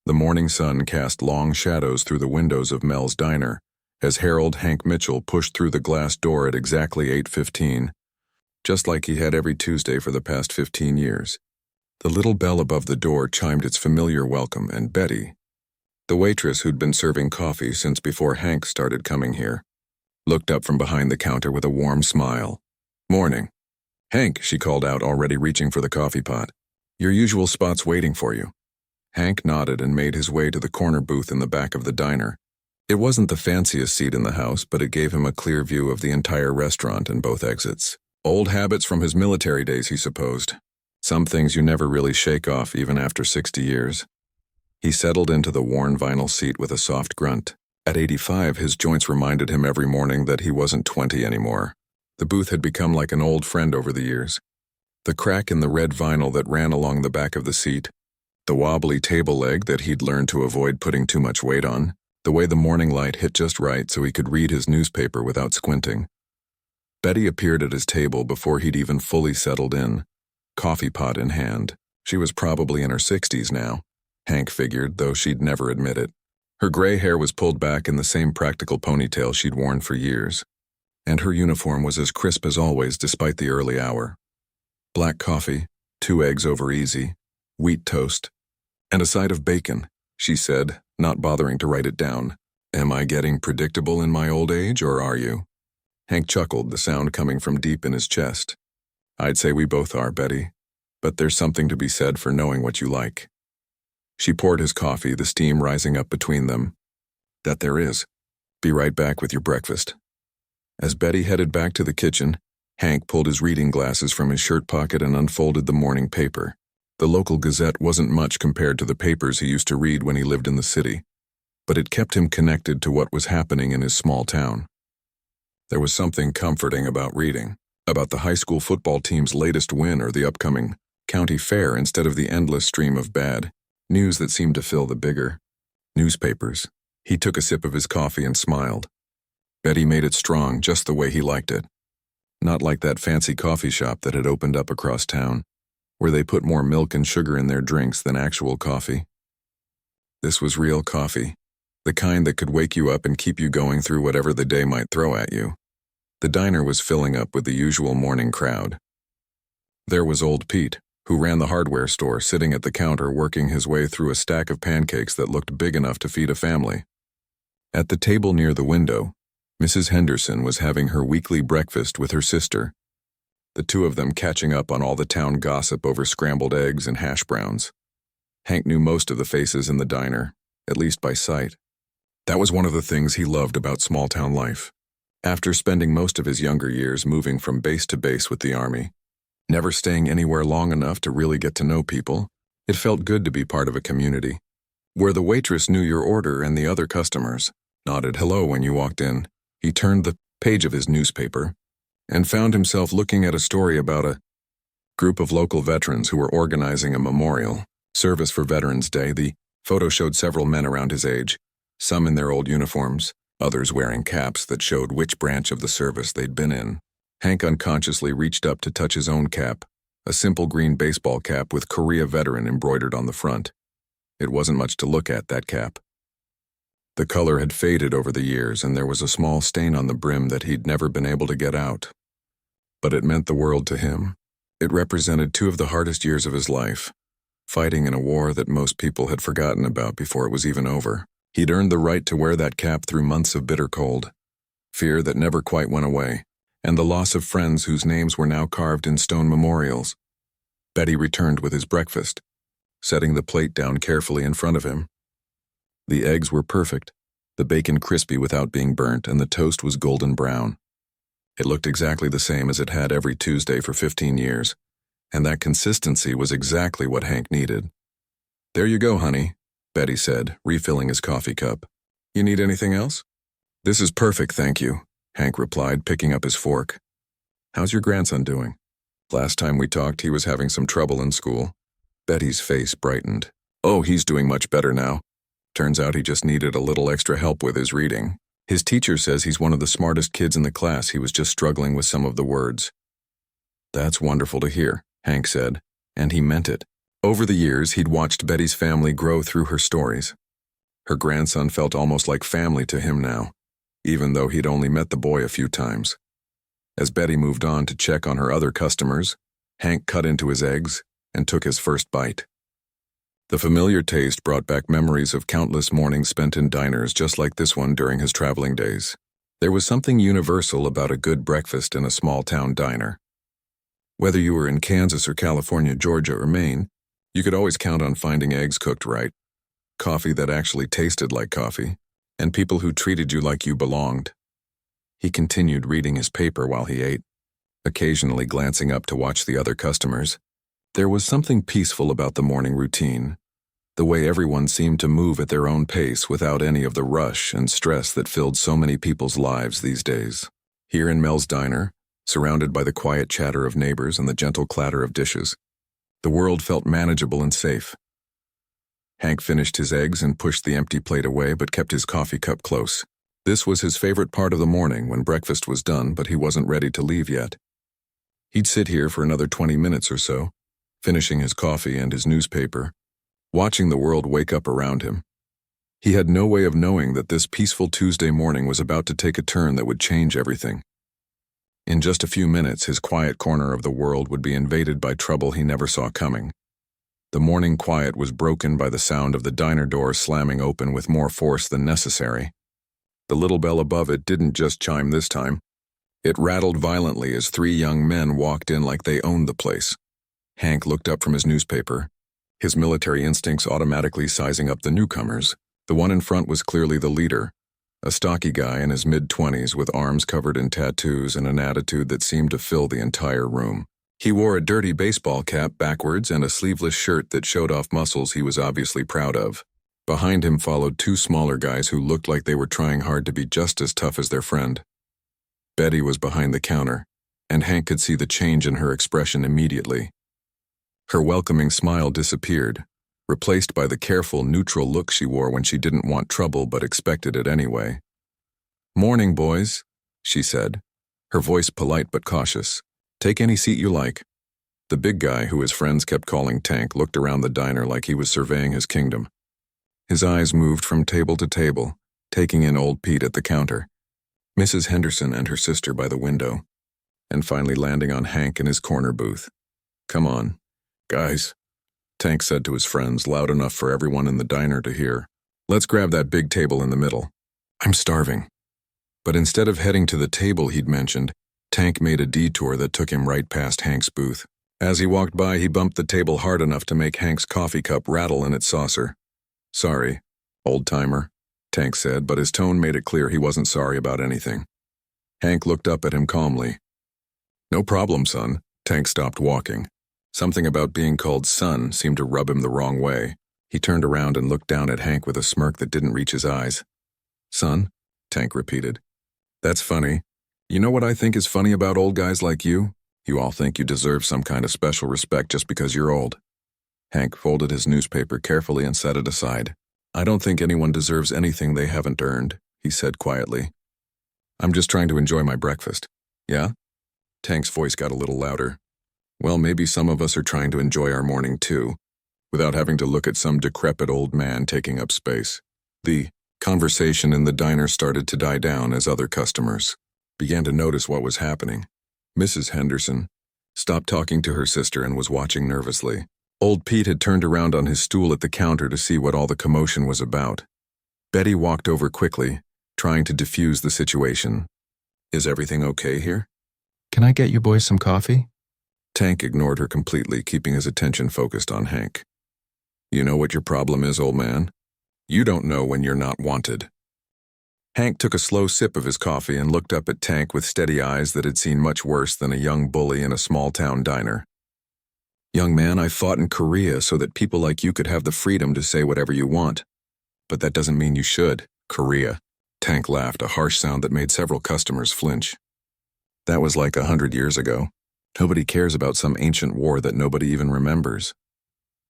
The morning sun cast long shadows through the windows of Mel's diner as Harold Hank Mitchell pushed through the glass door at exactly 8:15, just like he had every Tuesday for the past 15 years. The little bell above the door chimed its familiar welcome, and Betty, the waitress who'd been serving coffee since before Hank started coming here, looked up from behind the counter with a warm smile. "Morning. Hank," she called out, already reaching for the coffee pot. "Your usual spot's waiting for you." Hank nodded and made his way to the corner booth in the back of the diner. It wasn't the fanciest seat in the house, but it gave him a clear view of the entire restaurant and both exits. Old habits from his military days, he supposed. Some things you never really shake off even after 60 years. He settled into the worn vinyl seat with a soft grunt. At 85, his joints reminded him every morning that he wasn't 20 anymore. The booth had become like an old friend over the years. The crack in the red vinyl that ran along the back of the seat, the wobbly table leg that he'd learned to avoid putting too much weight on, the way the morning light hit just right so he could read his newspaper without squinting. Betty appeared at his table before he'd even fully settled in, coffee pot in hand. She was probably in her 60s now, Hank figured, though she'd never admit it. Her gray hair was pulled back in the same practical ponytail she'd worn for years, and her uniform was as crisp as always despite the early hour. Black coffee, 2 eggs over easy, wheat toast, and a side of bacon, she said, not bothering to write it down. "Am I getting predictable in my old age, or are you?" Hank chuckled, the sound coming from deep in his chest. "I'd say we both are, Betty, but there's something to be said for knowing what you like." She poured his coffee, the steam rising up between them. "That there is. Be right back with your breakfast." As Betty headed back to the kitchen, Hank pulled his reading glasses from his shirt pocket and unfolded the morning paper. The local Gazette wasn't much compared to the papers he used to read when he lived in the city, but it kept him connected to what was happening in his small town. There was something comforting about reading, about the high school football team's latest win or the upcoming county fair instead of the endless stream of bad news that seemed to fill the bigger newspapers. He took a sip of his coffee and smiled. Betty made it strong just the way he liked it. Not like that fancy coffee shop that had opened up across town, where they put more milk and sugar in their drinks than actual coffee. This was real coffee, the kind that could wake you up and keep you going through whatever the day might throw at you. The diner was filling up with the usual morning crowd. There was old Pete, who ran the hardware store, sitting at the counter working his way through a stack of pancakes that looked big enough to feed a family. At the table near the window, Mrs. Henderson was having her weekly breakfast with her sister, the two of them catching up on all the town gossip over scrambled eggs and hash browns. Hank knew most of the faces in the diner, at least by sight. That was one of the things he loved about small-town life. After spending most of his younger years moving from base to base with the Army, never staying anywhere long enough to really get to know people, it felt good to be part of a community, where the waitress knew your order and the other customers, nodded hello when you walked in. He turned the page of his newspaper and found himself looking at a story about a group of local veterans who were organizing a memorial service for Veterans Day. The photo showed several men around his age, some in their old uniforms, others wearing caps that showed which branch of the service they'd been in. Hank unconsciously reached up to touch his own cap, a simple green baseball cap with Korea veteran embroidered on the front. It wasn't much to look at, that cap. The color had faded over the years, and there was a small stain on the brim that he'd never been able to get out. But it meant the world to him. It represented 2 of the hardest years of his life, fighting in a war that most people had forgotten about before it was even over. He'd earned the right to wear that cap through months of bitter cold, fear that never quite went away, and the loss of friends whose names were now carved in stone memorials. Betty returned with his breakfast, setting the plate down carefully in front of him. The eggs were perfect, the bacon crispy without being burnt, and the toast was golden brown. It looked exactly the same as it had every Tuesday for 15 years, and that consistency was exactly what Hank needed. "There you go, honey," Betty said, refilling his coffee cup. "You need anything else?" "This is perfect, thank you," Hank replied, picking up his fork. "How's your grandson doing? Last time we talked, he was having some trouble in school." Betty's face brightened. "Oh, he's doing much better now. Turns out he just needed a little extra help with his reading. His teacher says he's one of the smartest kids in the class. He was just struggling with some of the words." "That's wonderful to hear," Hank said, and he meant it. Over the years, he'd watched Betty's family grow through her stories. Her grandson felt almost like family to him now, even though he'd only met the boy a few times. As Betty moved on to check on her other customers, Hank cut into his eggs and took his first bite. The familiar taste brought back memories of countless mornings spent in diners just like this one during his traveling days. There was something universal about a good breakfast in a small-town diner. Whether you were in Kansas or California, Georgia, or Maine, you could always count on finding eggs cooked right, coffee that actually tasted like coffee, and people who treated you like you belonged. He continued reading his paper while he ate, occasionally glancing up to watch the other customers. There was something peaceful about the morning routine, the way everyone seemed to move at their own pace without any of the rush and stress that filled so many people's lives these days. Here in Mel's diner, surrounded by the quiet chatter of neighbors and the gentle clatter of dishes, the world felt manageable and safe. Hank finished his eggs and pushed the empty plate away but kept his coffee cup close. This was his favorite part of the morning when breakfast was done, but he wasn't ready to leave yet. He'd sit here for another 20 minutes or so, finishing his coffee and his newspaper, watching the world wake up around him. He had no way of knowing that this peaceful Tuesday morning was about to take a turn that would change everything. In just a few minutes, his quiet corner of the world would be invaded by trouble he never saw coming. The morning quiet was broken by the sound of the diner door slamming open with more force than necessary. The little bell above it didn't just chime this time. It rattled violently as three young men walked in like they owned the place. Hank looked up from his newspaper, his military instincts automatically sizing up the newcomers. The one in front was clearly the leader, a stocky guy in his mid-20s with arms covered in tattoos and an attitude that seemed to fill the entire room. He wore a dirty baseball cap backwards and a sleeveless shirt that showed off muscles he was obviously proud of. Behind him followed two smaller guys who looked like they were trying hard to be just as tough as their friend. Betty was behind the counter, and Hank could see the change in her expression immediately. Her welcoming smile disappeared, replaced by the careful, neutral look she wore when she didn't want trouble but expected it anyway. "Morning, boys," she said, her voice polite but cautious. "Take any seat you like." The big guy, who his friends kept calling Tank, looked around the diner like he was surveying his kingdom. His eyes moved from table to table, taking in old Pete at the counter, Mrs. Henderson and her sister by the window, and finally landing on Hank in his corner booth. "Come on, guys," Tank said to his friends, loud enough for everyone in the diner to hear. "Let's grab that big table in the middle. I'm starving." But instead of heading to the table he'd mentioned, Tank made a detour that took him right past Hank's booth. As he walked by, he bumped the table hard enough to make Hank's coffee cup rattle in its saucer. "Sorry, old-timer," Tank said, but his tone made it clear he wasn't sorry about anything. Hank looked up at him calmly. "No problem, son." Tank stopped walking. Something about being called son seemed to rub him the wrong way. He turned around and looked down at Hank with a smirk that didn't reach his eyes. "Son?" Tank repeated. "That's funny. You know what I think is funny about old guys like you? You all think you deserve some kind of special respect just because you're old." Hank folded his newspaper carefully and set it aside. "I don't think anyone deserves anything they haven't earned," he said quietly. "I'm just trying to enjoy my breakfast." "Yeah?" Tank's voice got a little louder. "Well, maybe some of us are trying to enjoy our morning too, without having to look at some decrepit old man taking up space." The conversation in the diner started to die down as other customers began to notice what was happening. Mrs. Henderson stopped talking to her sister and was watching nervously. Old Pete had turned around on his stool at the counter to see what all the commotion was about. Betty walked over quickly, trying to diffuse the situation. "Is everything okay here?" "Can I get you boys some coffee?" Tank ignored her completely, keeping his attention focused on Hank. "You know what your problem is, old man? You don't know when you're not wanted." Hank took a slow sip of his coffee and looked up at Tank with steady eyes that had seen much worse than a young bully in a small-town diner. "Young man, I fought in Korea so that people like you could have the freedom to say whatever you want. But that doesn't mean you should." "Korea." Tank laughed, a harsh sound that made several customers flinch. "That was like 100 years ago. Nobody cares about some ancient war that nobody even remembers."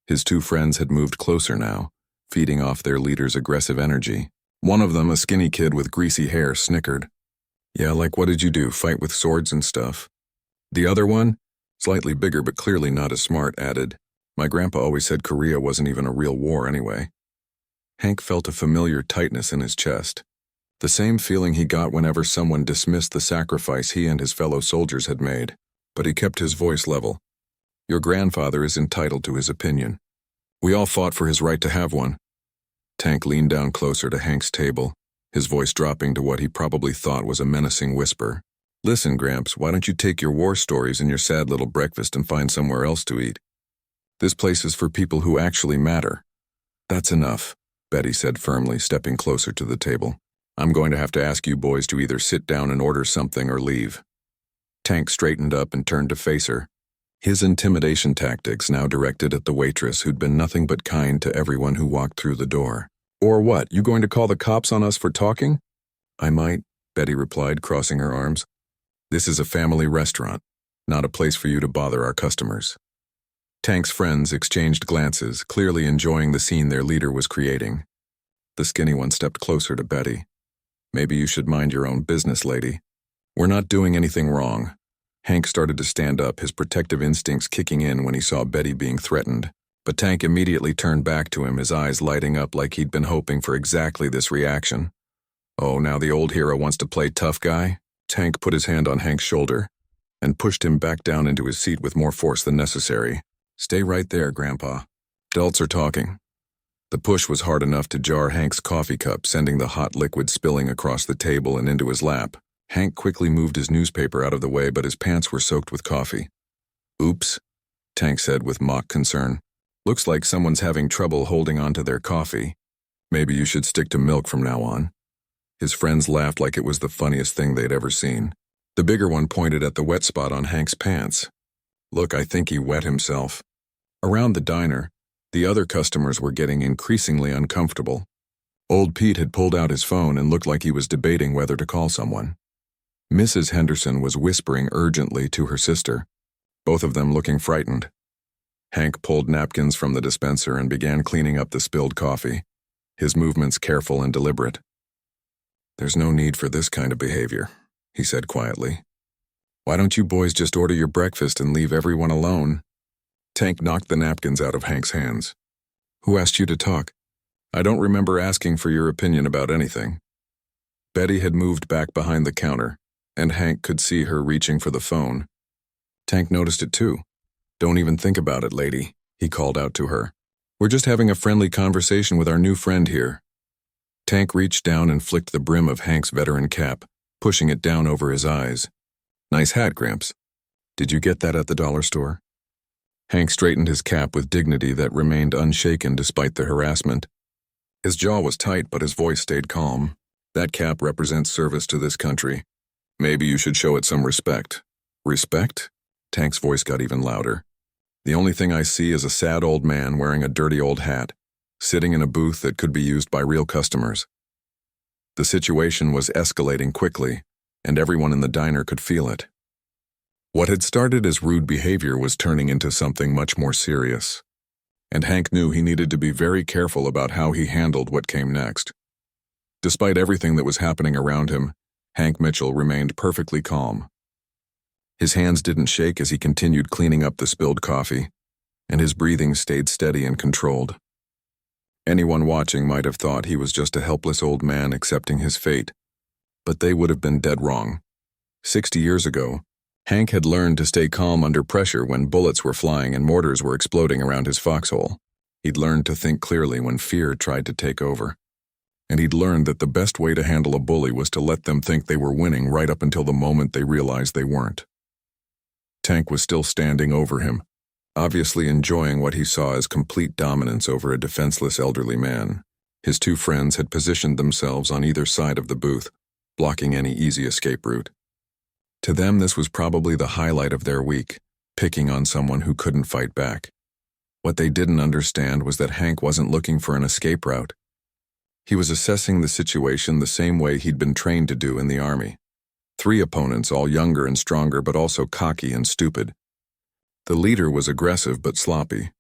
His two friends had moved closer now, feeding off their leader's aggressive energy. One of them, a skinny kid with greasy hair, snickered. "Yeah, like what did you do, fight with swords and stuff?" The other one, slightly bigger but clearly not as smart, added, My grandpa always said Korea wasn't even a real war anyway. Hank felt a familiar tightness in his chest, the same feeling he got whenever someone dismissed the sacrifice he and his fellow soldiers had made. But he kept his voice level. Your grandfather is entitled to his opinion. We all fought for his right to have one. Tank leaned down closer to Hank's table, his voice dropping to what he probably thought was a menacing whisper. Listen, Gramps, why don't you take your war stories and your sad little breakfast and find somewhere else to eat? This place is for people who actually matter. That's enough, Betty said firmly, stepping closer to the table. I'm going to have to ask you boys to either sit down and order something or leave. Tank straightened up and turned to face her, his intimidation tactics now directed at the waitress who'd been nothing but kind to everyone who walked through the door. Or what, you going to call the cops on us for talking? I might, Betty replied, crossing her arms. This is a family restaurant, not a place for you to bother our customers. Tank's friends exchanged glances, clearly enjoying the scene their leader was creating. The skinny one stepped closer to Betty. Maybe you should mind your own business, lady. We're not doing anything wrong. Hank started to stand up, his protective instincts kicking in when he saw Betty being threatened. But Tank immediately turned back to him, his eyes lighting up like he'd been hoping for exactly this reaction. Oh, now the old hero wants to play tough guy? Tank put his hand on Hank's shoulder and pushed him back down into his seat with more force than necessary. Stay right there, Grandpa. Adults are talking. The push was hard enough to jar Hank's coffee cup, sending the hot liquid spilling across the table and into his lap. Hank quickly moved his newspaper out of the way, but his pants were soaked with coffee. Oops, Tank said with mock concern. Looks like someone's having trouble holding on to their coffee. Maybe you should stick to milk from now on. His friends laughed like it was the funniest thing they'd ever seen. The bigger one pointed at the wet spot on Hank's pants. Look, I think he wet himself. Around the diner, the other customers were getting increasingly uncomfortable. Old Pete had pulled out his phone and looked like he was debating whether to call someone. Mrs. Henderson was whispering urgently to her sister, both of them looking frightened. Hank pulled napkins from the dispenser and began cleaning up the spilled coffee, his movements careful and deliberate. There's no need for this kind of behavior, he said quietly. Why don't you boys just order your breakfast and leave everyone alone? Tank knocked the napkins out of Hank's hands. Who asked you to talk? I don't remember asking for your opinion about anything. Betty had moved back behind the counter, and Hank could see her reaching for the phone. Tank noticed it too. Don't even think about it, lady, he called out to her. We're just having a friendly conversation with our new friend here. Tank reached down and flicked the brim of Hank's veteran cap, pushing it down over his eyes. Nice hat, Gramps. Did you get that at the dollar store? Hank straightened his cap with dignity that remained unshaken despite the harassment. His jaw was tight, but his voice stayed calm. That cap represents service to this country. Maybe you should show it some respect. Respect? Tank's voice got even louder. The only thing I see is a sad old man wearing a dirty old hat, sitting in a booth that could be used by real customers. The situation was escalating quickly, and everyone in the diner could feel it. What had started as rude behavior was turning into something much more serious, and Hank knew he needed to be very careful about how he handled what came next. Despite everything that was happening around him, Hank Mitchell remained perfectly calm. His hands didn't shake as he continued cleaning up the spilled coffee, and his breathing stayed steady and controlled. Anyone watching might have thought he was just a helpless old man accepting his fate, but they would have been dead wrong. 60 years ago, Hank had learned to stay calm under pressure when bullets were flying and mortars were exploding around his foxhole. He'd learned to think clearly when fear tried to take over. And he'd learned that the best way to handle a bully was to let them think they were winning right up until the moment they realized they weren't. Tank was still standing over him, obviously enjoying what he saw as complete dominance over a defenseless elderly man. His two friends had positioned themselves on either side of the booth, blocking any easy escape route. To them, this was probably the highlight of their week, picking on someone who couldn't fight back. What they didn't understand was that Hank wasn't looking for an escape route. He was assessing the situation the same way he'd been trained to do in the army. 3 opponents, all younger and stronger but also cocky and stupid. The leader was aggressive but sloppy,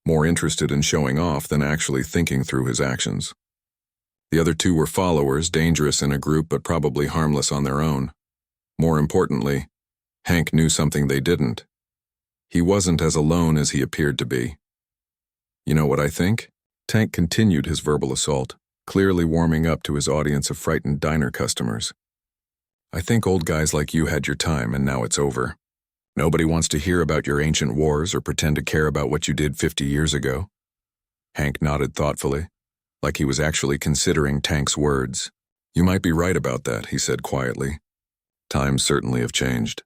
more interested in showing off than actually thinking through his actions. The other 2 were followers, dangerous in a group but probably harmless on their own. More importantly, Hank knew something they didn't. He wasn't as alone as he appeared to be. You know what I think? Tank continued his verbal assault, clearly warming up to his audience of frightened diner customers. I think old guys like you had your time and now it's over. Nobody wants to hear about your ancient wars or pretend to care about what you did 50 years ago. Hank nodded thoughtfully, like he was actually considering Tank's words. You might be right about that, he said quietly. Times certainly have changed.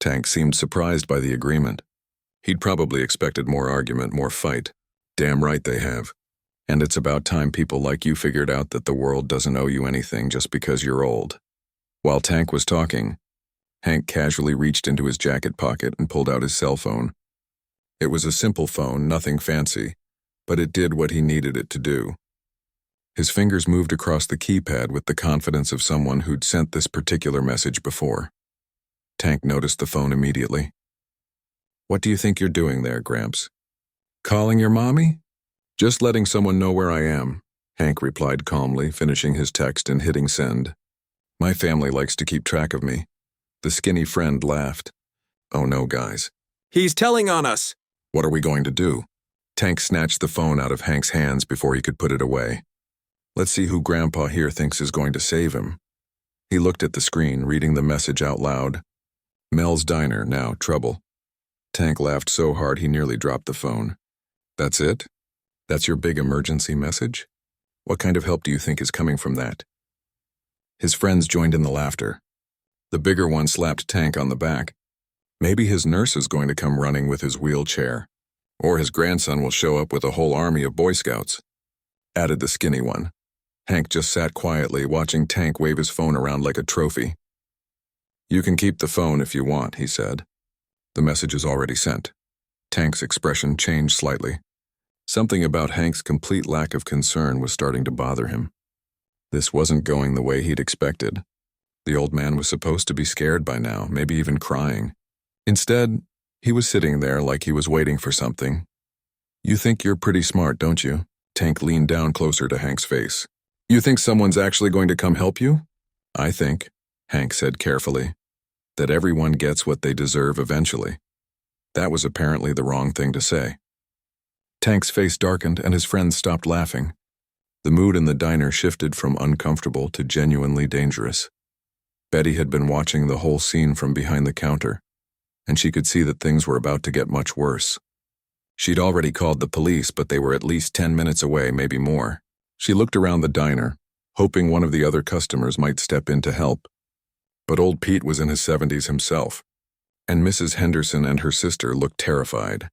Tank seemed surprised by the agreement. He'd probably expected more argument, more fight. Damn right they have. And it's about time people like you figured out that the world doesn't owe you anything just because you're old. While Tank was talking, Hank casually reached into his jacket pocket and pulled out his cell phone. It was a simple phone, nothing fancy, but it did what he needed it to do. His fingers moved across the keypad with the confidence of someone who'd sent this particular message before. Tank noticed the phone immediately. What do you think you're doing there, Gramps? Calling your mommy? Just letting someone know where I am, Hank replied calmly, finishing his text and hitting send. My family likes to keep track of me. The skinny friend laughed. Oh no, guys. He's telling on us. What are we going to do? Tank snatched the phone out of Hank's hands before he could put it away. Let's see who Grandpa here thinks is going to save him. He looked at the screen, reading the message out loud. Mel's Diner, now trouble. Tank laughed so hard he nearly dropped the phone. That's it? That's your big emergency message? What kind of help do you think is coming from that? His friends joined in the laughter. The bigger one slapped Tank on the back. Maybe his nurse is going to come running with his wheelchair. Or his grandson will show up with a whole army of Boy Scouts, added the skinny one. Hank just sat quietly, watching Tank wave his phone around like a trophy. You can keep the phone if you want, he said. The message is already sent. Tank's expression changed slightly. Something about Hank's complete lack of concern was starting to bother him. This wasn't going the way he'd expected. The old man was supposed to be scared by now, maybe even crying. Instead, he was sitting there like he was waiting for something. You think you're pretty smart, don't you? Tank leaned down closer to Hank's face. You think someone's actually going to come help you? I think, Hank said carefully, that everyone gets what they deserve eventually. That was apparently the wrong thing to say. Tank's face darkened and his friends stopped laughing. The mood in the diner shifted from uncomfortable to genuinely dangerous. Betty had been watching the whole scene from behind the counter, and she could see that things were about to get much worse. She'd already called the police, but they were at least 10 minutes away, maybe more. She looked around the diner, hoping one of the other customers might step in to help. But old Pete was in his 70s himself, and Mrs. Henderson and her sister looked terrified.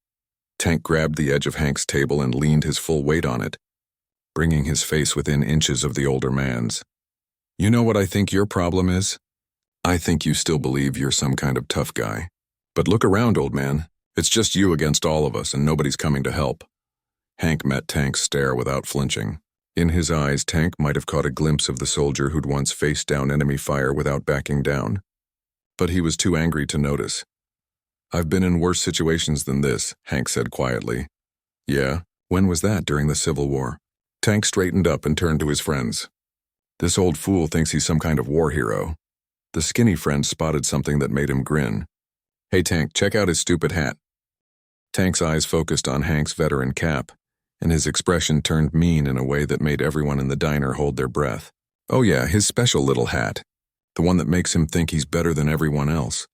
Tank grabbed the edge of Hank's table and leaned his full weight on it, bringing his face within inches of the older man's. You know what I think your problem is? I think you still believe you're some kind of tough guy. But look around, old man. It's just you against all of us, and nobody's coming to help. Hank met Tank's stare without flinching. In his eyes, Tank might have caught a glimpse of the soldier who'd once faced down enemy fire without backing down. But he was too angry to notice. I've been in worse situations than this, Hank said quietly. Yeah? When was that, during the Civil War? Tank straightened up and turned to his friends. This old fool thinks he's some kind of war hero. The skinny friend spotted something that made him grin. Hey Tank, check out his stupid hat. Tank's eyes focused on Hank's veteran cap, and his expression turned mean in a way that made everyone in the diner hold their breath. Oh yeah, his special little hat. The one that makes him think he's better than everyone else.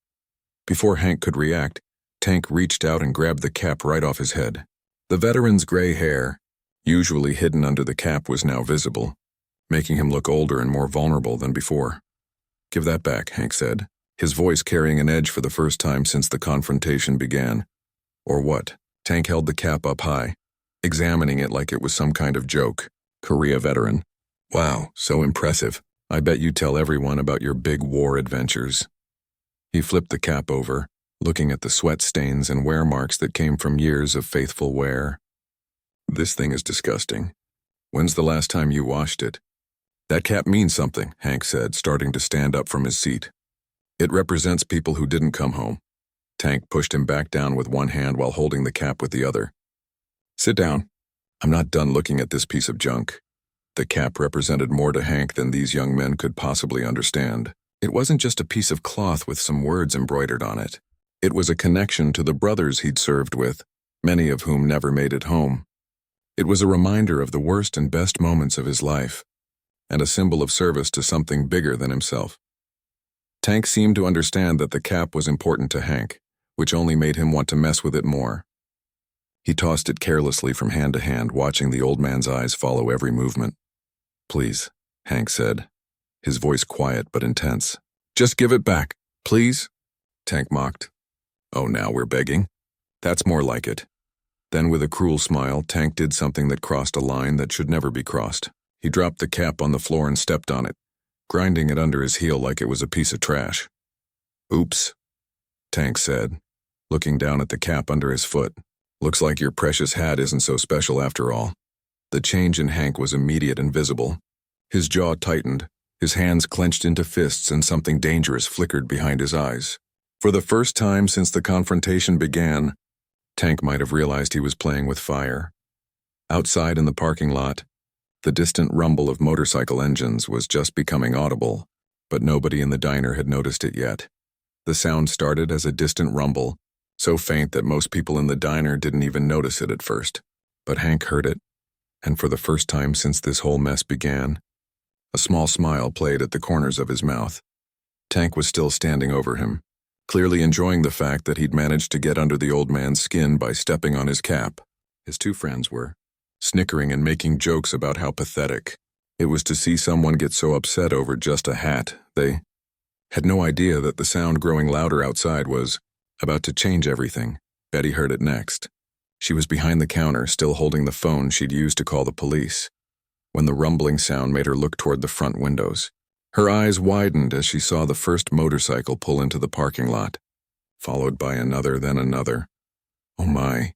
Before Hank could react, Tank reached out and grabbed the cap right off his head. The veteran's gray hair, usually hidden under the cap, was now visible, making him look older and more vulnerable than before. Give that back, Hank said, his voice carrying an edge for the first time since the confrontation began. Or what? Tank held the cap up high, examining it like it was some kind of joke. Korea veteran. Wow, so impressive. I bet you tell everyone about your big war adventures. He flipped the cap over, looking at the sweat stains and wear marks that came from years of faithful wear. This thing is disgusting. When's the last time you washed it? That cap means something, Hank said, starting to stand up from his seat. It represents people who didn't come home. Tank pushed him back down with one hand while holding the cap with the other. Sit down. I'm not done looking at this piece of junk. The cap represented more to Hank than these young men could possibly understand. It wasn't just a piece of cloth with some words embroidered on it. It was a connection to the brothers he'd served with, many of whom never made it home. It was a reminder of the worst and best moments of his life, and a symbol of service to something bigger than himself. Tank seemed to understand that the cap was important to Hank, which only made him want to mess with it more. He tossed it carelessly from hand to hand, watching the old man's eyes follow every movement. "Please," Hank said, his voice quiet but intense. "Just give it back, please," Tank mocked. "Oh, now we're begging? That's more like it." Then with a cruel smile, Tank did something that crossed a line that should never be crossed. He dropped the cap on the floor and stepped on it, grinding it under his heel like it was a piece of trash. "Oops," Tank said, looking down at the cap under his foot. "Looks like your precious hat isn't so special after all." The change in Hank was immediate and visible. His jaw tightened, his hands clenched into fists, and something dangerous flickered behind his eyes. For the first time since the confrontation began, Tank might have realized he was playing with fire. Outside in the parking lot, the distant rumble of motorcycle engines was just becoming audible, but nobody in the diner had noticed it yet. The sound started as a distant rumble, so faint that most people in the diner didn't even notice it at first. But Hank heard it, and for the first time since this whole mess began, a small smile played at the corners of his mouth. Tank was still standing over him, clearly enjoying the fact that he'd managed to get under the old man's skin by stepping on his cap. His two friends were snickering and making jokes about how pathetic it was to see someone get so upset over just a hat. They had no idea that the sound growing louder outside was about to change everything. Betty heard it next. She was behind the counter, still holding the phone she'd used to call the police, when the rumbling sound made her look toward the front windows. Her eyes widened as she saw the first motorcycle pull into the parking lot, followed by another, then another. "Oh my,"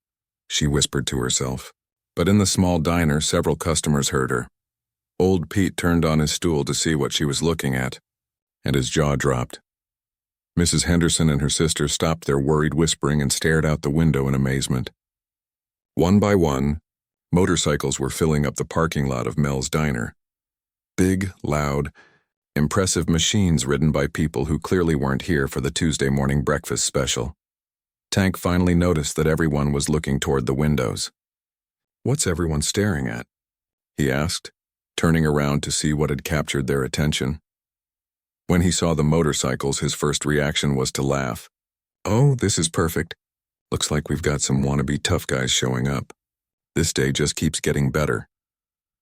she whispered to herself. But in the small diner, several customers heard her. Old Pete turned on his stool to see what she was looking at, and his jaw dropped. Mrs. Henderson and her sister stopped their worried whispering and stared out the window in amazement. One by one, motorcycles were filling up the parking lot of Mel's diner. Big, loud, impressive machines ridden by people who clearly weren't here for the Tuesday morning breakfast special. Tank finally noticed that everyone was looking toward the windows. "What's everyone staring at?" he asked, turning around to see what had captured their attention. When he saw the motorcycles, his first reaction was to laugh. "Oh, this is perfect. Looks like we've got some wannabe tough guys showing up. This day just keeps getting better."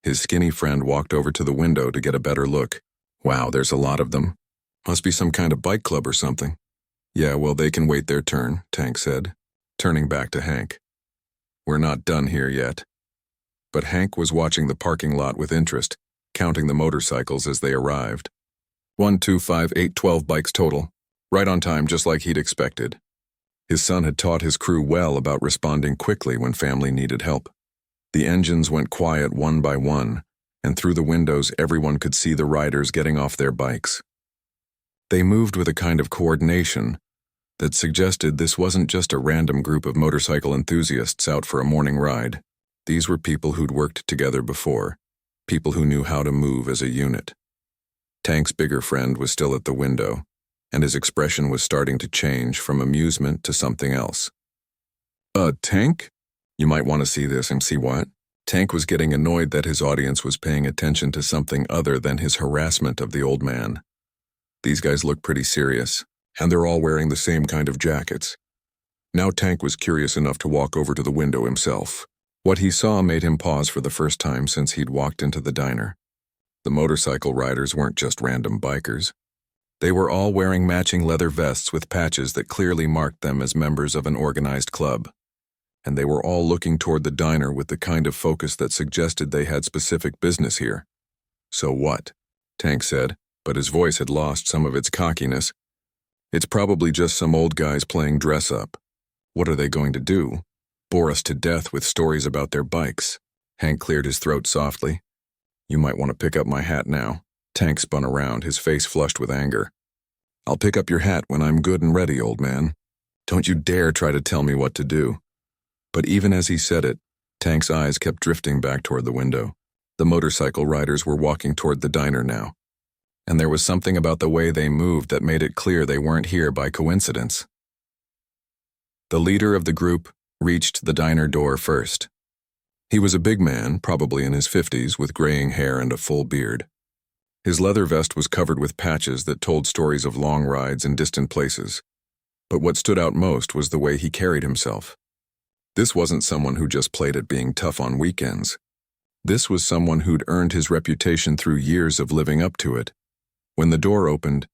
His skinny friend walked over to the window to get a better look. "Wow, there's a lot of them. Must be some kind of bike club or something." "Yeah, well, they can wait their turn," Tank said, turning back to Hank. "We're not done here yet." But Hank was watching the parking lot with interest, counting the motorcycles as they arrived. 1, 2, 5, 8, 12 bikes total. Right on time, just like he'd expected. His son had taught his crew well about responding quickly when family needed help. The engines went quiet one by one, and through the windows everyone could see the riders getting off their bikes. They moved with a kind of coordination that suggested this wasn't just a random group of motorcycle enthusiasts out for a morning ride. These were people who'd worked together before, people who knew how to move as a unit. Tank's bigger friend was still at the window, and his expression was starting to change from amusement to something else. Tank? You might want to see this." "And see what?" Tank was getting annoyed that his audience was paying attention to something other than his harassment of the old man. These guys look pretty serious, and they're all wearing the same kind of jackets. Now Tank was curious enough to walk over to the window himself. What he saw made him pause for the first time since he'd walked into the diner. The motorcycle riders weren't just random bikers. They were all wearing matching leather vests with patches that clearly marked them as members of an organized club. And they were all looking toward the diner with the kind of focus that suggested they had specific business here. "So what?" Tank said, but his voice had lost some of its cockiness. "It's probably just some old guys playing dress-up. What are they going to do? Bore us to death with stories about their bikes?" Hank cleared his throat softly. "You might want to pick up my hat now." Tank spun around, his face flushed with anger. "I'll pick up your hat when I'm good and ready, old man. Don't you dare try to tell me what to do." But even as he said it, Tank's eyes kept drifting back toward the window. The motorcycle riders were walking toward the diner now, and there was something about the way they moved that made it clear they weren't here by coincidence. The leader of the group reached the diner door first. He was a big man, probably in his 50s, with graying hair and a full beard. His leather vest was covered with patches that told stories of long rides in distant places. But what stood out most was the way he carried himself. This wasn't someone who just played at being tough on weekends. This was someone who'd earned his reputation through years of living up to it. When the door opened,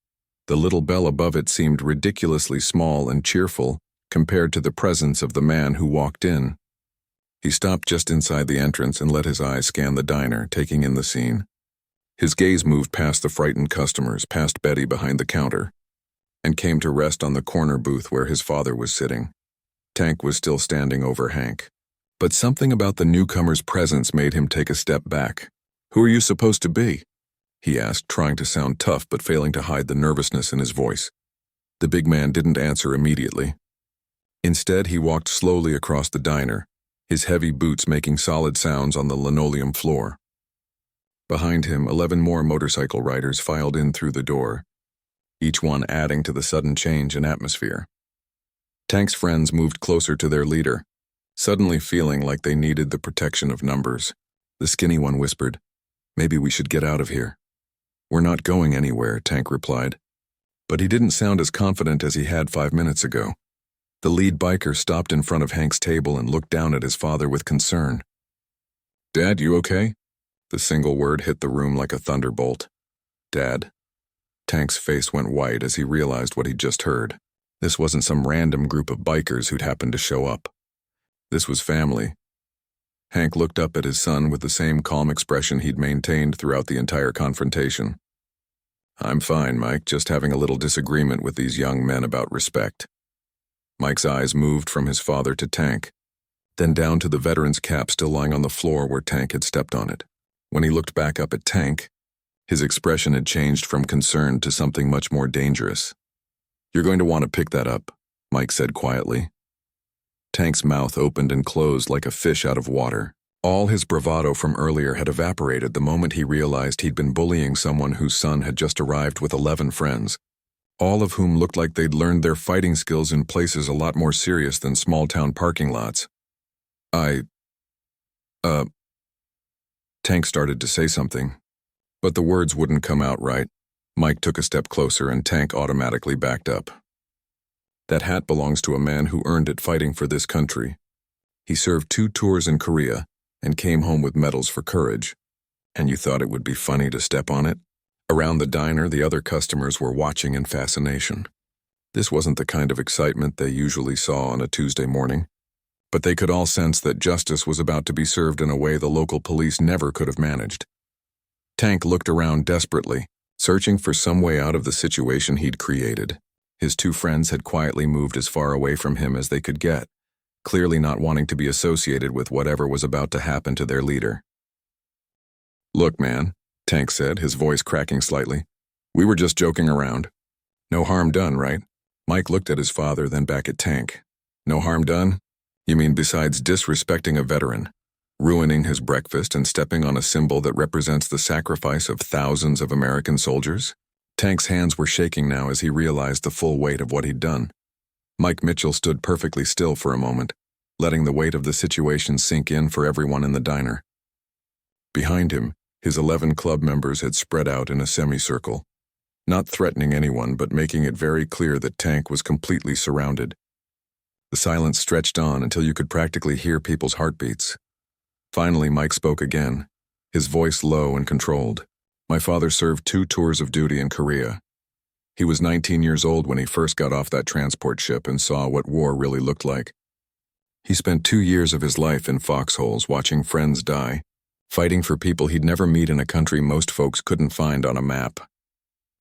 the little bell above it seemed ridiculously small and cheerful compared to the presence of the man who walked in. He stopped just inside the entrance and let his eyes scan the diner, taking in the scene. His gaze moved past the frightened customers, past Betty behind the counter, and came to rest on the corner booth where his father was sitting. Tank was still standing over Hank. But something about the newcomer's presence made him take a step back. "Who are you supposed to be?" he asked, trying to sound tough but failing to hide the nervousness in his voice. The big man didn't answer immediately. Instead, he walked slowly across the diner, his heavy boots making solid sounds on the linoleum floor. Behind him, 11 more motorcycle riders filed in through the door, each one adding to the sudden change in atmosphere. Tank's friends moved closer to their leader, suddenly feeling like they needed the protection of numbers. The skinny one whispered, "Maybe we should get out of here." "We're not going anywhere," Tank replied. But he didn't sound as confident as he had 5 minutes ago. The lead biker stopped in front of Hank's table and looked down at his father with concern. "Dad, you okay?" The single word hit the room like a thunderbolt. "Dad?" Tank's face went white as he realized what he'd just heard. This wasn't some random group of bikers who'd happened to show up. This was family. Hank looked up at his son with the same calm expression he'd maintained throughout the entire confrontation. "I'm fine, Mike, just having a little disagreement with these young men about respect." Mike's eyes moved from his father to Tank, then down to the veteran's cap still lying on the floor where Tank had stepped on it. When he looked back up at Tank, his expression had changed from concern to something much more dangerous. "You're going to want to pick that up," Mike said quietly. Tank's mouth opened and closed like a fish out of water. All his bravado from earlier had evaporated the moment he realized he'd been bullying someone whose son had just arrived with 11 friends, all of whom looked like they'd learned their fighting skills in places a lot more serious than small-town parking lots. Tank started to say something, but the words wouldn't come out right. Mike took a step closer and Tank automatically backed up. "That hat belongs to a man who earned it fighting for this country. He served 2 tours in Korea and came home with medals for courage. And you thought it would be funny to step on it?" Around the diner, the other customers were watching in fascination. This wasn't the kind of excitement they usually saw on a Tuesday morning, but they could all sense that justice was about to be served in a way the local police never could have managed. Tank looked around desperately, searching for some way out of the situation he'd created. His 2 friends had quietly moved as far away from him as they could get, clearly not wanting to be associated with whatever was about to happen to their leader. "Look, man," Tank said, his voice cracking slightly. "We were just joking around. No harm done, right?" Mike looked at his father, then back at Tank. "No harm done? You mean besides disrespecting a veteran, ruining his breakfast and stepping on a symbol that represents the sacrifice of thousands of American soldiers?" Tank's hands were shaking now as he realized the full weight of what he'd done. Mike Mitchell stood perfectly still for a moment, letting the weight of the situation sink in for everyone in the diner. Behind him, his 11 club members had spread out in a semicircle, not threatening anyone but making it very clear that Tank was completely surrounded. The silence stretched on until you could practically hear people's heartbeats. Finally, Mike spoke again, his voice low and controlled. "My father served 2 tours of duty in Korea. He was 19 years old when he first got off that transport ship and saw what war really looked like. He spent 2 years of his life in foxholes watching friends die, fighting for people he'd never meet in a country most folks couldn't find on a map."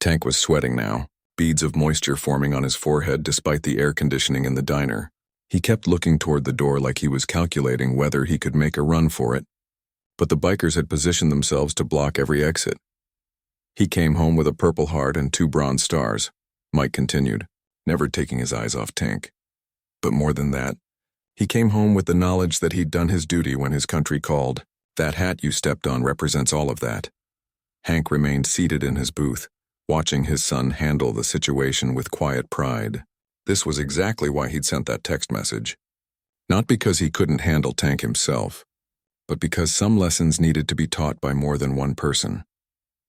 Tank was sweating now, beads of moisture forming on his forehead despite the air conditioning in the diner. He kept looking toward the door like he was calculating whether he could make a run for it, but the bikers had positioned themselves to block every exit. "He came home with a Purple Heart and 2 Bronze Stars," Mike continued, never taking his eyes off Tank. "But more than that, he came home with the knowledge that he'd done his duty when his country called. That hat you stepped on represents all of that." Hank remained seated in his booth, watching his son handle the situation with quiet pride. This was exactly why he'd sent that text message. Not because he couldn't handle Tank himself, but because some lessons needed to be taught by more than one person.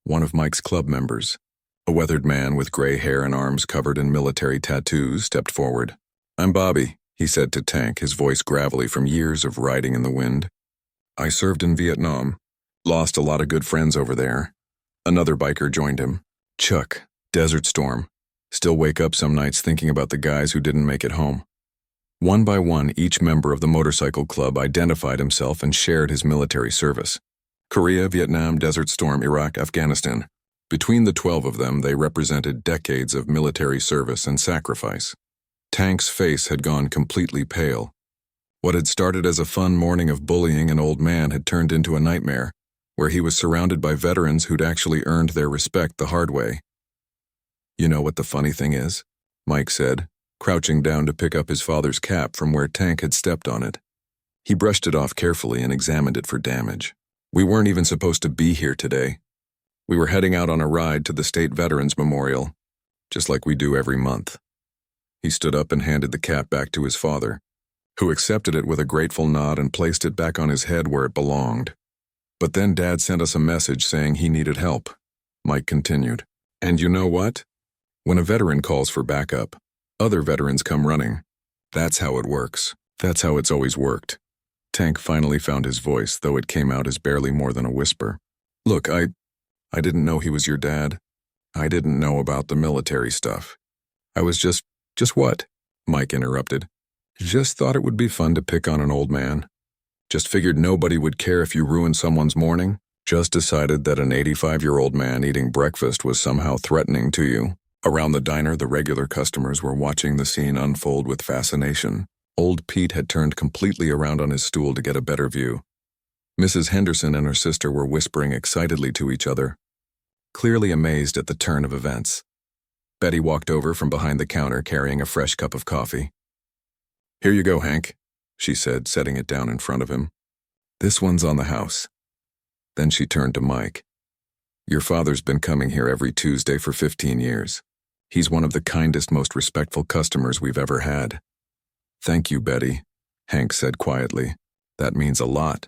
One of Mike's club members, a weathered man with gray hair and arms covered in military tattoos, stepped forward. "I'm Bobby," he said to Tank, his voice gravelly from years of riding in the wind. "I served in Vietnam. Lost a lot of good friends over there." Another biker joined him. "Chuck, Desert Storm. Still wake up some nights thinking about the guys who didn't make it home." One by one, each member of the motorcycle club identified himself and shared his military service. Korea, Vietnam, Desert Storm, Iraq, Afghanistan. Between the 12 of them, they represented decades of military service and sacrifice. Tank's face had gone completely pale. What had started as a fun morning of bullying an old man had turned into a nightmare, where he was surrounded by veterans who'd actually earned their respect the hard way. "You know what the funny thing is?" Mike said, crouching down to pick up his father's cap from where Tank had stepped on it. He brushed it off carefully and examined it for damage. "We weren't even supposed to be here today. We were heading out on a ride to the State Veterans Memorial, just like we do every month." He stood up and handed the cap back to his father, who accepted it with a grateful nod and placed it back on his head where it belonged. "But then Dad sent us a message saying he needed help," Mike continued. "And you know what? When a veteran calls for backup, other veterans come running. That's how it works. That's how it's always worked." Tank finally found his voice, though it came out as barely more than a whisper. "Look, I didn't know he was your dad. I didn't know about the military stuff. I was just what?" Mike interrupted. "Just thought it would be fun to pick on an old man. Just figured nobody would care if you ruined someone's morning. Just decided that an 85-year-old man eating breakfast was somehow threatening to you." Around the diner, the regular customers were watching the scene unfold with fascination. Old Pete had turned completely around on his stool to get a better view. Mrs. Henderson and her sister were whispering excitedly to each other, clearly amazed at the turn of events. Betty walked over from behind the counter carrying a fresh cup of coffee. "Here you go, Hank," she said, setting it down in front of him. "This one's on the house." Then she turned to Mike. "Your father's been coming here every Tuesday for 15 years. He's one of the kindest, most respectful customers we've ever had." "Thank you, Betty," Hank said quietly. "That means a lot."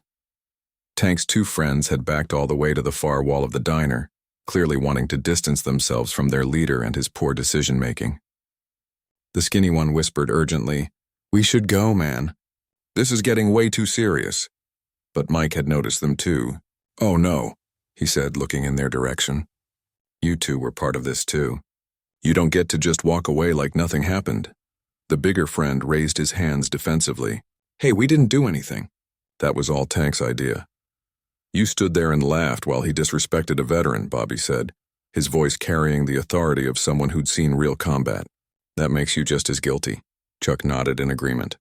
Tank's two friends had backed all the way to the far wall of the diner, clearly wanting to distance themselves from their leader and his poor decision-making. The skinny one whispered urgently, "We should go, man. This is getting way too serious." But Mike had noticed them too. "Oh no," he said, looking in their direction. "You two were part of this too. You don't get to just walk away like nothing happened." The bigger friend raised his hands defensively. "Hey, we didn't do anything." "That was all Tank's idea." "You stood there and laughed while he disrespected a veteran," Bobby said, his voice carrying the authority of someone who'd seen real combat. "That makes you just as guilty." Chuck nodded in agreement.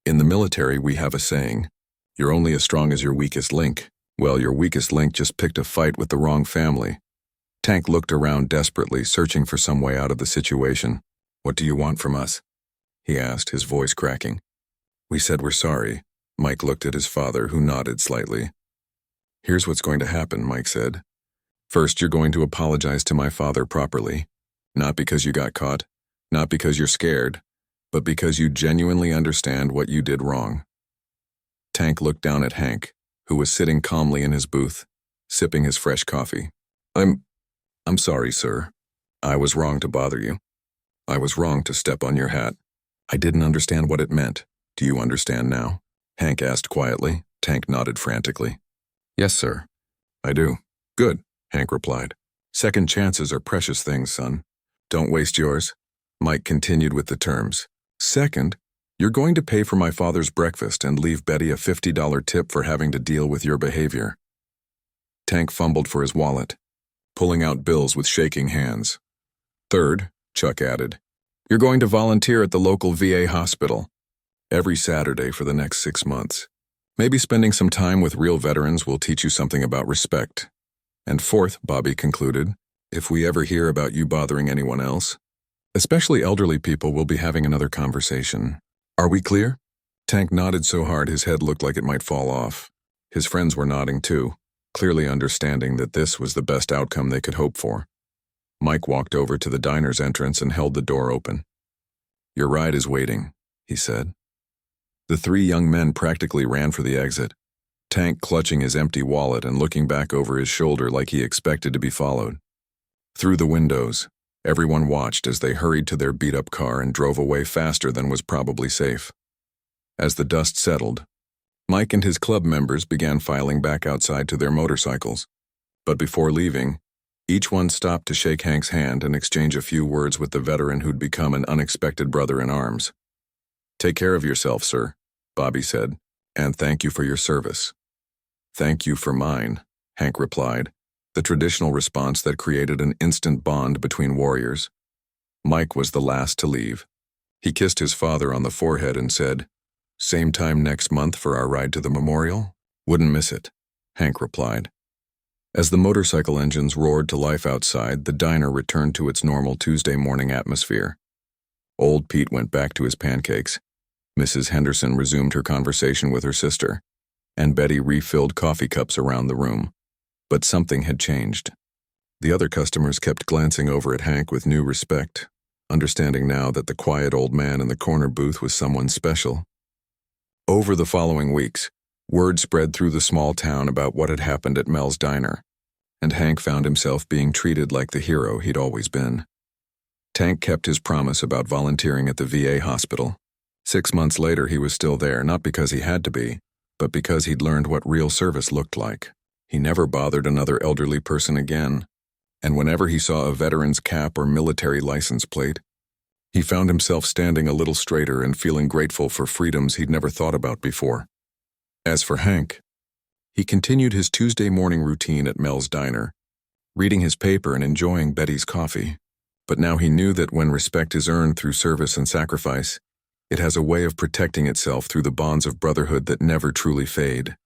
"In the military, we have a saying, you're only as strong as your weakest link. Well, your weakest link just picked a fight with the wrong family." Tank looked around desperately, searching for some way out of the situation. "What do you want from us?" he asked, his voice cracking. "We said we're sorry." Mike looked at his father, who nodded slightly. "Here's what's going to happen," Mike said. "First, you're going to apologize to my father properly. Not because you got caught, not because you're scared, but because you genuinely understand what you did wrong." Tank looked down at Hank, who was sitting calmly in his booth, sipping his fresh coffee. I'm sorry, sir. I was wrong to bother you. I was wrong to step on your hat. I didn't understand what it meant. Do you understand now?" Hank asked quietly. Tank nodded frantically. "Yes, sir. I do." "Good," Hank replied. "Second chances are precious things, son. Don't waste yours." Mike continued with the terms. "Second, you're going to pay for my father's breakfast and leave Betty a $50 tip for having to deal with your behavior." Tank fumbled for his wallet, pulling out bills with shaking hands. "Third," Chuck added, "you're going to volunteer at the local VA hospital every Saturday for the next 6 months. Maybe spending some time with real veterans will teach you something about respect. And fourth," Bobby concluded, "if we ever hear about you bothering anyone else, especially elderly people, we'll be having another conversation. Are we clear?" Tank nodded so hard his head looked like it might fall off. His friends were nodding too, clearly understanding that this was the best outcome they could hope for. Mike walked over to the diner's entrance and held the door open. "Your ride is waiting," he said. The three young men practically ran for the exit. Tank clutching his empty wallet and looking back over his shoulder like he expected to be followed. Through the windows, everyone watched as they hurried to their beat-up car and drove away faster than was probably safe. As the dust settled, Mike and his club members began filing back outside to their motorcycles. But before leaving, each one stopped to shake Hank's hand and exchange a few words with the veteran who'd become an unexpected brother in arms. "Take care of yourself, sir," Bobby said, "and thank you for your service." "Thank you for mine," Hank replied, the traditional response that created an instant bond between warriors. Mike was the last to leave. He kissed his father on the forehead and said, "Same time next month for our ride to the memorial? Wouldn't miss it," Hank replied. As the motorcycle engines roared to life outside, the diner returned to its normal Tuesday morning atmosphere. Old Pete went back to his pancakes. Mrs. Henderson resumed her conversation with her sister, and Betty refilled coffee cups around the room. But something had changed. The other customers kept glancing over at Hank with new respect, understanding now that the quiet old man in the corner booth was someone special. Over the following weeks, word spread through the small town about what had happened at Mel's diner, and Hank found himself being treated like the hero he'd always been. Tank kept his promise about volunteering at the VA hospital. 6 months later, he was still there, not because he had to be, but because he'd learned what real service looked like. He never bothered another elderly person again, and whenever he saw a veteran's cap or military license plate, he found himself standing a little straighter and feeling grateful for freedoms he'd never thought about before. As for Hank, he continued his Tuesday morning routine at Mel's diner, reading his paper and enjoying Betty's coffee. But now he knew that when respect is earned through service and sacrifice, it has a way of protecting itself through the bonds of brotherhood that never truly fade.